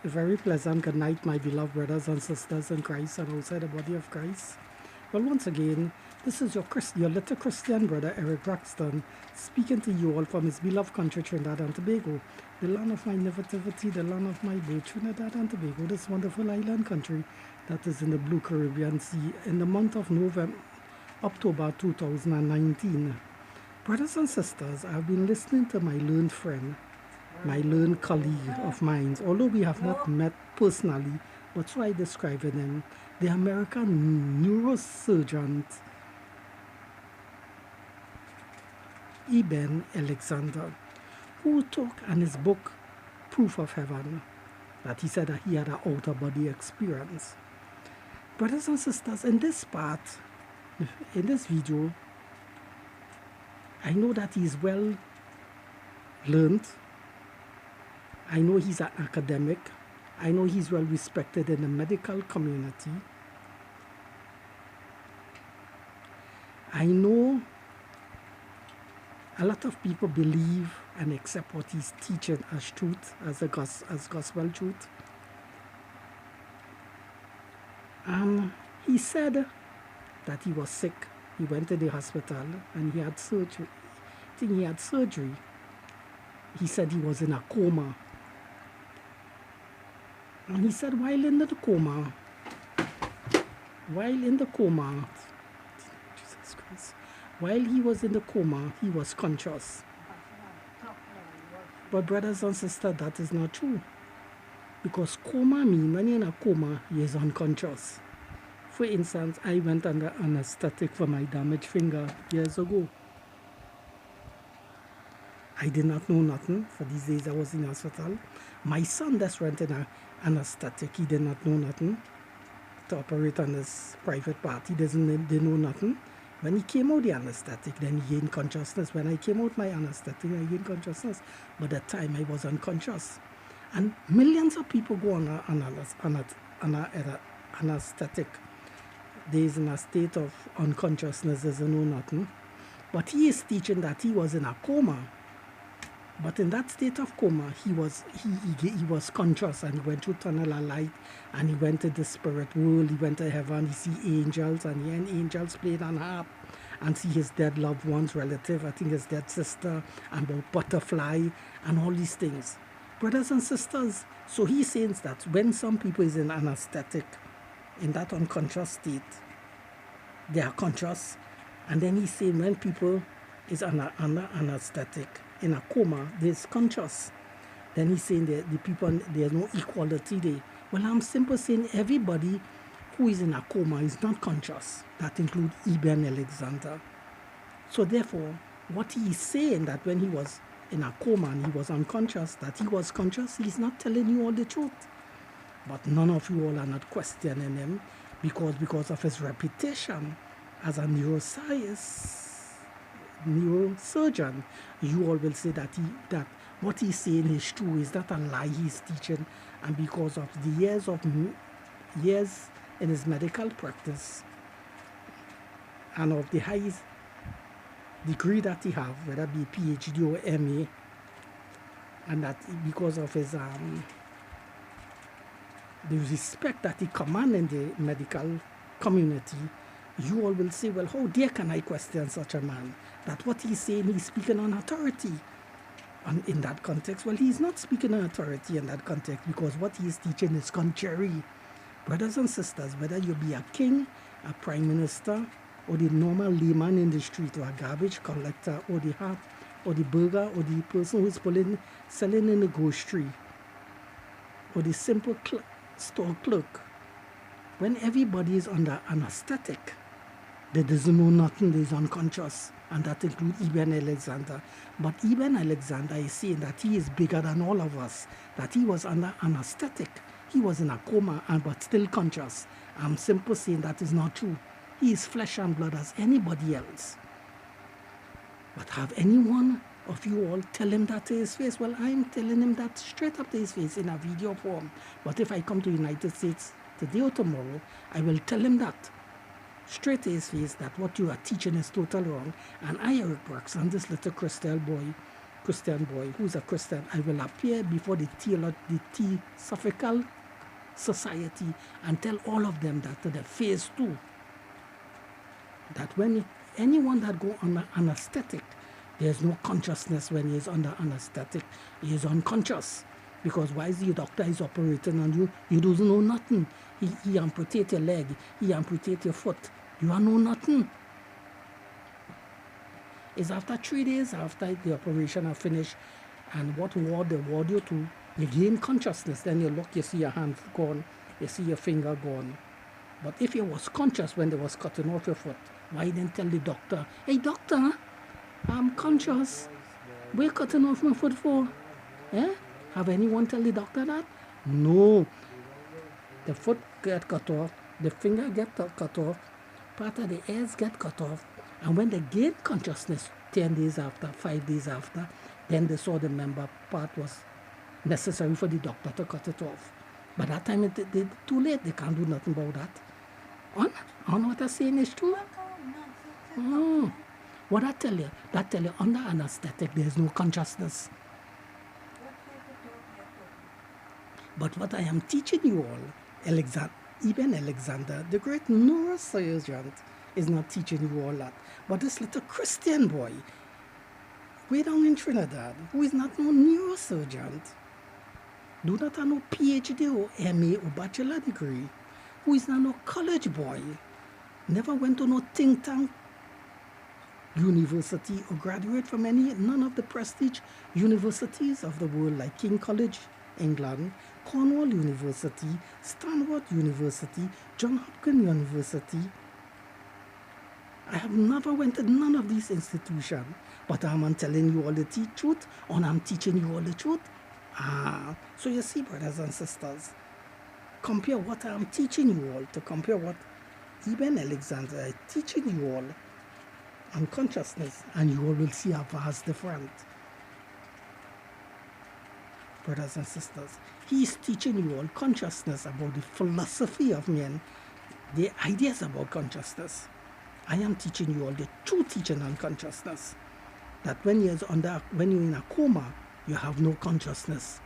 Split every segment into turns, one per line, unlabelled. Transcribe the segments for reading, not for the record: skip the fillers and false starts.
A very pleasant good night, my beloved brothers and sisters in Christ and outside the body of Christ. Well, once again, this is your little Christian brother, Eric Braxton, speaking to you all from his beloved country, Trinidad and Tobago, the land of my nativity, the land of my birth, Trinidad and Tobago, this wonderful island country that is in the blue Caribbean Sea in the month of October 2019. Brothers and sisters, I've been listening to my learned friend, my learned colleague of mine, although we have not met personally, but so I describe him, the American neurosurgeon Eben Alexander, who talked in his book Proof of Heaven that he said that he had an outer body experience. Brothers and sisters, in this video, I know that he's well learned. I know he's an academic. I know he's well respected in the medical community. I know a lot of people believe and accept what he's teaching as truth, as gospel truth. He said that he was sick. He went to the hospital and he had surgery. I think he had surgery. He said he was in a coma. And he said while in the coma, Jesus Christ, while he was in the coma, he was conscious. But brothers and sisters, that is not true. Because coma means when you're in a coma, you're unconscious. For instance, I went under anesthetic for my damaged finger years ago. I did not know nothing for these days I was in hospital. My son that's rented an anesthetic, he did not know nothing to operate on his private part. He didn't know nothing. When he came out the anesthetic, then he gained consciousness. When I came out my anesthetic, I gained consciousness. But at the time I was unconscious. And millions of people go on an anesthetic. They is in a state of unconsciousness, doesn't know nothing. But he is teaching that he was in a coma. But in that state of coma, he was conscious, and he went through tunnel of light, and he went to the spirit world. He went to heaven. He see angels, and he and angels played on harp, and see his dead loved ones, relative. I think his dead sister, and about butterfly, and all these things, brothers and sisters. So he says that when some people is in anesthetic, in that unconscious state, they are conscious, and then he's saying when people is under anesthetic, in a coma, there's conscious. Then he's saying that the people, there's no equality there. Well, I'm simply saying everybody who is in a coma is not conscious. That includes Eben Alexander. So therefore, what he is saying that when he was in a coma and he was unconscious, that he was conscious, he's not telling you all the truth. But none of you all are not questioning him because of his reputation as a neurosurgeon. You all will say that what he's saying is true, is that a lie he's teaching, and because of the years in his medical practice and of the highest degree that he have, whether it be PhD or MA, and that because of his the respect that he commands in the medical community, you all will say, well, how dare can I question such a man? That what he's saying, he's speaking on authority. And in that context, well, he's not speaking on authority in that context, because what he's teaching is contrary. Brothers and sisters, whether you be a king, a prime minister, or the normal layman in the street, or a garbage collector, or the hat, or the burger, or the person who's selling in the grocery, or the simple store clerk, when everybody is under anesthetic, they doesn't know nothing, they is unconscious, and that includes Eben Alexander. But Eben Alexander is saying that he is bigger than all of us, that he was under anesthetic, he was in a coma, but still conscious. I'm simply saying that is not true. He is flesh and blood as anybody else. But have anyone of you all tell him that to his face? Well, I'm telling him that straight up to his face in a video form. But if I come to the United States today or tomorrow, I will tell him that straight to his face, that what you are teaching is total wrong. And I, Eric Braxton, this little crystal boy, Christian boy who's a Christian, I will appear before the Theosophical Society and tell all of them that to the phase 2, that when anyone that go on anesthetic, there's no consciousness when he is under anesthetic. He is unconscious. Because why is the doctor is operating on you? You don't know nothing. He amputate your leg. He amputate your foot. You don't know nothing. It's after 3 days after the operation are finished, and what ward they ward you to, you gain consciousness. Then you look, you see your hand gone, you see your finger gone. But if you was conscious when they was cutting off your foot, why didn't tell the doctor, hey doctor, I'm conscious. What are you cutting off my foot for? Eh? Have anyone tell the doctor that? No. The foot get cut off, the finger get cut off, part of the ears get cut off, and when they gain consciousness 10 days after, 5 days after, then they saw the member part was necessary for the doctor to cut it off. By that time, it's too late. They can't do nothing about that. On what I'm saying is true? Oh. What I tell you, under anesthetic, there's no consciousness. But what I am teaching you all, Eben Alexander, the great neurosurgeon, is not teaching you all that. But this little Christian boy, way down in Trinidad, who is not no neurosurgeon, do not have no PhD or MA or bachelor degree, who is not no college boy, never went to no think tank university or graduate from none of the prestige universities of the world like King College, England, Cornwall University, Stanford University, Johns Hopkins University. I have never went to none of these institutions, but I'm telling you all the truth, and I'm teaching you all the truth. So you see, brothers and sisters, compare what I'm teaching you all to compare what Eben Alexander is teaching you all on consciousness, and you all will see a vast difference. Brothers and sisters, he's teaching you all consciousness about the philosophy of men, the ideas about consciousness. I am teaching you all the true teaching on consciousness. That when you're in a coma, you have no consciousness.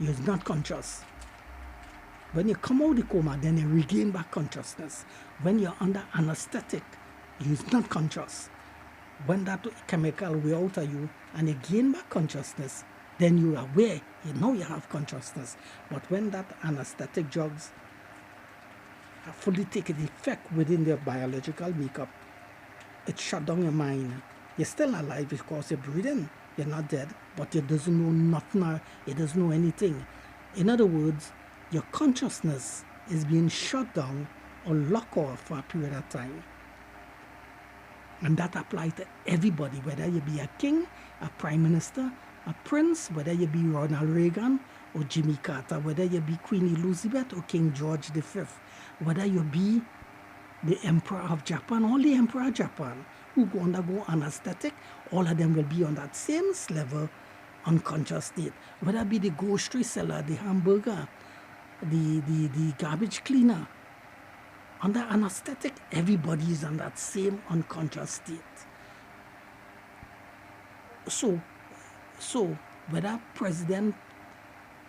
You're not conscious. When you come out of the coma, then you regain back consciousness. When you're under anesthetic, you're not conscious. When that chemical will out of you and you gain back consciousness, then you're aware, you know you have consciousness. But when that anesthetic drugs have fully taken effect within their biological makeup, it shut down your mind. You're still alive because you're breathing. You're not dead, but you doesn't know nothing, you doesn't know anything. In other words, your consciousness is being shut down or locked off for a period of time. And that applies to everybody, whether you be a king, a prime minister, a prince, whether you be Ronald Reagan or Jimmy Carter, whether you be Queen Elizabeth or King George V, whether you be the Emperor of Japan or the Emperor of Japan, who go undergo anesthetic, all of them will be on that same level, unconscious state. Whether it be the grocery seller, the hamburger, the garbage cleaner, under anesthetic, everybody is on that same unconscious state. So whether President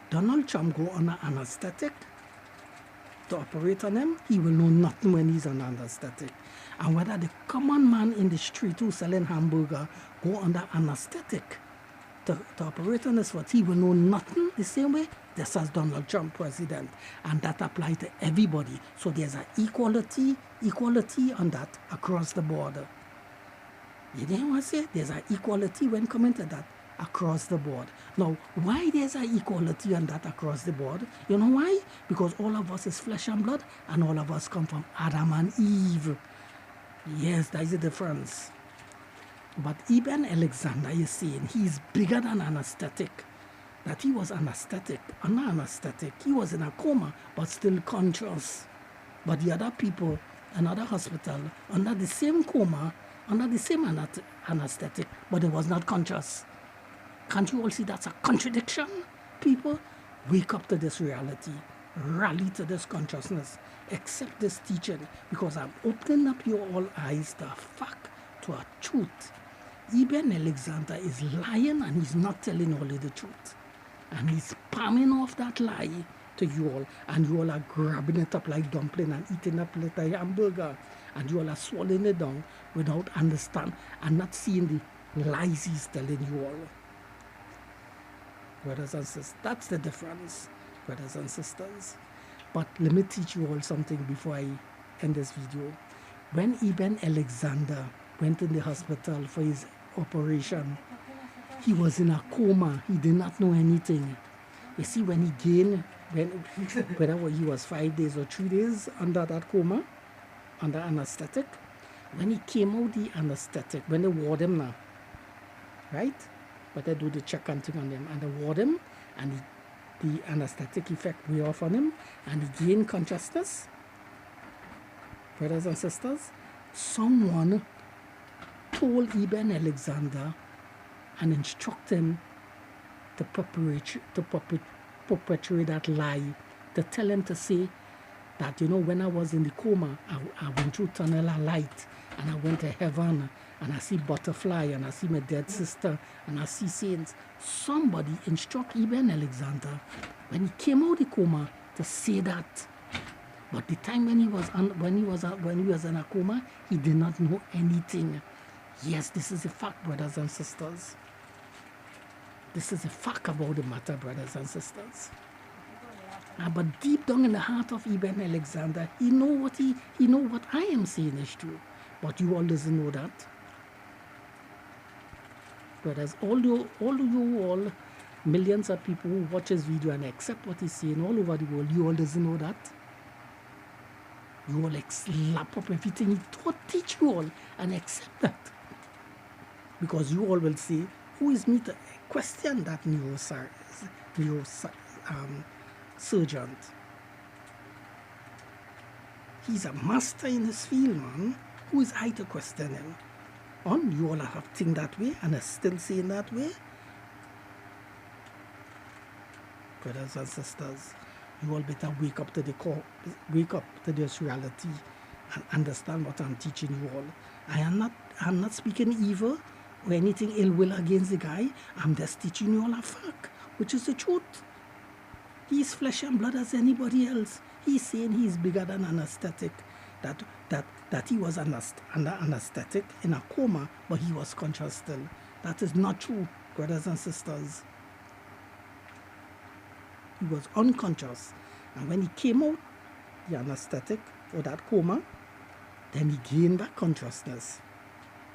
Donald Trump go under anesthetic to operate on him, he will know nothing when he's on anesthetic. And whether the common man in the street who's selling hamburger go under anesthetic to operate on his foot, he will know nothing the same way. This as Donald Trump president, and that applies to everybody. So there's an equality on that across the border. You didn't want to say there's an equality when coming to that across the board. Now, why there's an equality on that across the board? You know why? Because all of us is flesh and blood, and all of us come from Adam and Eve. Yes, that is the difference. But Eben Alexander is saying he's bigger than anesthetic. That he was anesthetic, under anesthetic. He was in a coma, but still conscious. But the other people, another hospital, under the same coma, under the same anesthetic, but they was not conscious. Can't you all see that's a contradiction? People, wake up to this reality. Rally to this consciousness. Accept this teaching, because I'm opening up your all eyes to a fact, to a truth. Eben Alexander is lying and he's not telling all of the truth. And he's palming off that lie to you all. And you all are grabbing it up like dumpling and eating up like a hamburger. And you all are swallowing it down without understanding and not seeing the lies he's telling you all. Brothers and sisters, that's the difference, brothers and sisters. But let me teach you all something before I end this video. When Eben Alexander went in the hospital for his operation, he was in a coma. He did not know anything. You see, when he gained, whether he was 5 days or 3 days under that coma, under anesthetic, when he came out the anesthetic, when they ward him now, right? But they do the check and thing on him, and they ward him, and the anesthetic effect wear off on him, and he gained consciousness. Brothers and sisters, someone told Eben Alexander and instruct him to perpetrate that lie, to tell him to say that, you know, when I was in the coma, I went through tunnel of light, and I went to heaven, and I see butterfly, and I see my dead sister, and I see saints. Somebody instruct Eben Alexander when he came out of the coma to say that. But the time when he was in a coma, he did not know anything. Yes, this is a fact, brothers and sisters. This is a fact about the matter, brothers and sisters. But deep down in the heart of Eben Alexander, he know what I am saying is true. But you all doesn't know that. Brothers, although you all, millions of people who watch his video and accept what he's saying all over the world, you all doesn't know that. You all slap up everything he teach you all and accept that. Because you all will say, who is me to question that surgeon? He's a master in his field, man. Who is I to question him? You all have think that way and are still saying that way? Brothers and sisters, you all better wake up to this reality and understand what I'm teaching you all. I'm not speaking evil or anything ill will against the guy. I'm just teaching you all a fact, which is the truth. He's flesh and blood as anybody else. He's saying he's bigger than anesthetic. That he was under anesthetic in a coma, but he was conscious still. That is not true, brothers and sisters. He was unconscious. And when he came out, the anesthetic or that coma, then he gained back consciousness,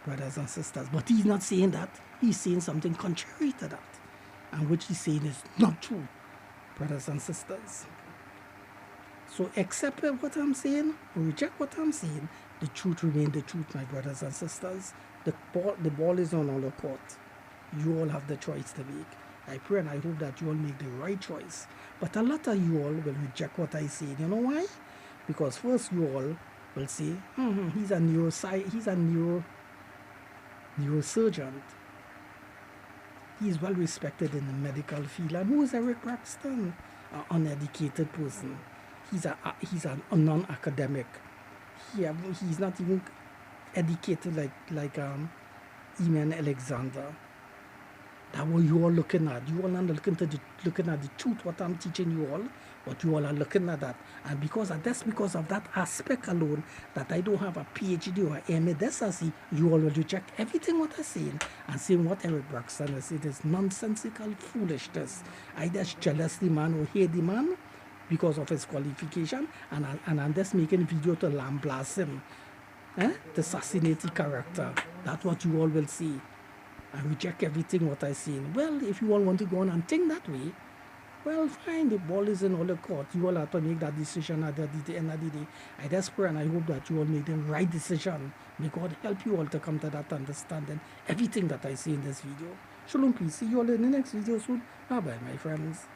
brothers and sisters. But he's not saying that. He's saying something contrary to that, and which he's saying is not true, brothers and sisters. So accept what I'm saying or reject what I'm saying. The truth remains the truth, my brothers and sisters. The ball is on our court. You all have the choice to make. I pray and I hope that you all make the right choice. But a lot of you all will reject what I say. You know why? Because first you all will say, he's a neurosurgeon. He's well respected in the medical field. And who is Eric Braxton? An uneducated person. He's a non-academic. He's not even educated like Eben Alexander. That's what you all looking at. You all are looking at the truth, what I'm teaching you all, but you all are looking at that. And because of that aspect alone, that I don't have a PhD or MA, that's I see, you all will reject everything what I'm saying and saying what Eric Braxton is. It is nonsensical foolishness. I just jealous the man or hate the man because of his qualification, and I'm just making a video to lambaste him, to assassinate the character. That's what you all will see. I reject everything what I say. Well, if you all want to go on and think that way, well, fine, the ball is in all the court. You all have to make that decision at the end of the day. I just pray and I hope that you all make the right decision. May God help you all to come to that understanding, everything that I say in this video. Shalom, peace. See you all in the next video soon. Bye-bye, my friends.